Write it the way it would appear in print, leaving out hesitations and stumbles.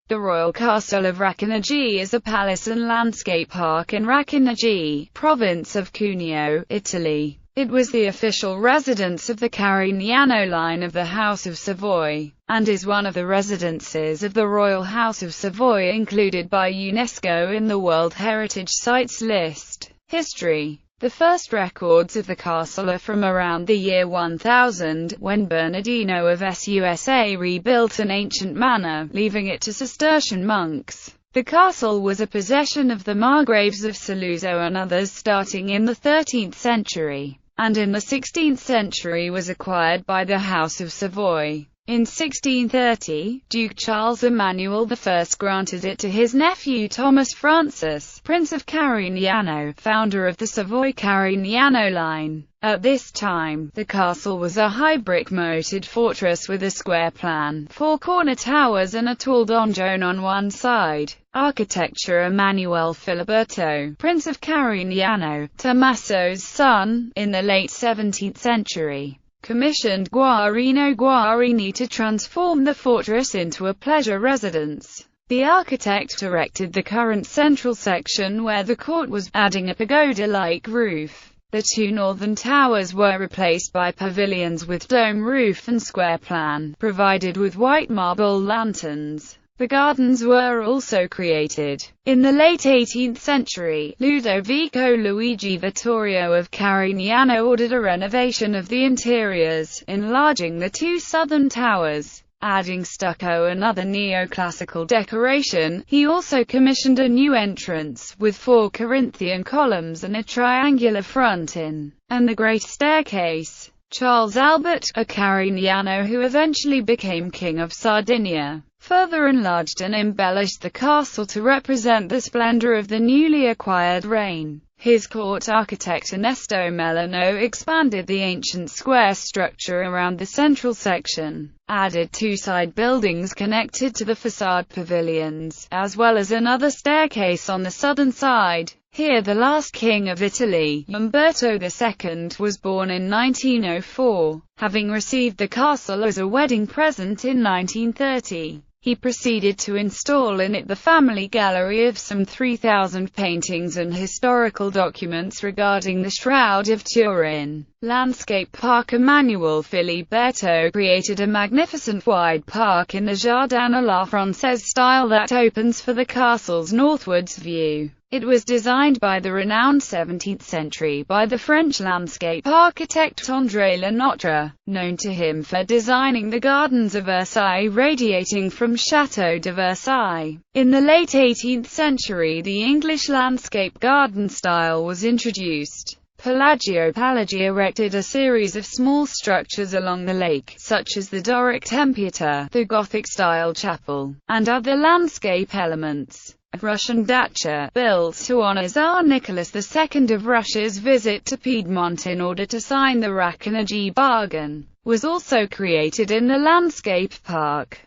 The Royal Castle of Racconigi is a palace and landscape park in Racconigi, province of Cuneo, Italy. It was the official residence of the Carignano line of the House of Savoy, and is one of the residences of the Royal House of Savoy included by UNESCO in the World Heritage Sites list. History. The first records of the castle are from around the year 1000, when Bernardino of Susa rebuilt an ancient manor, leaving it to Cistercian monks. The castle was a possession of the margraves of Saluzzo and others starting in the 13th century, and in the 16th century was acquired by the House of Savoy. In 1630, Duke Charles Emmanuel I granted it to his nephew Thomas Francis, Prince of Carignano, founder of the Savoy-Carignano line. At this time, the castle was a high brick-moated fortress with a square plan, 4 corner towers and a tall donjon on one side. Architecture. Emanuele Filiberto, Prince of Carignano, Tommaso's son, in the late 17th century, commissioned Guarino Guarini to transform the fortress into a pleasure residence. The architect erected the current central section where the court was, adding a pagoda-like roof. The 2 northern towers were replaced by pavilions with dome roof and square plan, provided with white marble lanterns. The gardens were also created. In the late 18th century, Ludovico Luigi Vittorio of Carignano ordered a renovation of the interiors, enlarging the 2 southern towers, adding stucco and other neoclassical decoration. He also commissioned a new entrance, with 4 Corinthian columns and a triangular fronton, and the great staircase. Charles Albert, a Carignano who eventually became King of Sardinia, further enlarged and embellished the castle to represent the splendor of the newly acquired reign. His court architect Ernesto Melano expanded the ancient square structure around the central section, added 2 side buildings connected to the facade pavilions, as well as another staircase on the southern side. Here the last king of Italy, Umberto II, was born in 1904, having received the castle as a wedding present in 1930. He proceeded to install in it the family gallery of some 3,000 paintings and historical documents regarding the Shroud of Turin. Landscape park. Emanuele Filiberto created a magnificent wide park in the Jardin à la Française style that opens for the castle's northwards view. It was designed by the renowned 17th century by the French landscape architect André Lenotre, known to him for designing the gardens of Versailles radiating from Château de Versailles. In the late 18th century the English landscape garden style was introduced. Palagio Palagi erected a series of small structures along the lake, such as the Doric Tempietà, the Gothic-style chapel, and other landscape elements. A Russian dacha, built to honor Tsar Nicholas II of Russia's visit to Piedmont in order to sign the Racconigi bargain, was also created in the landscape park.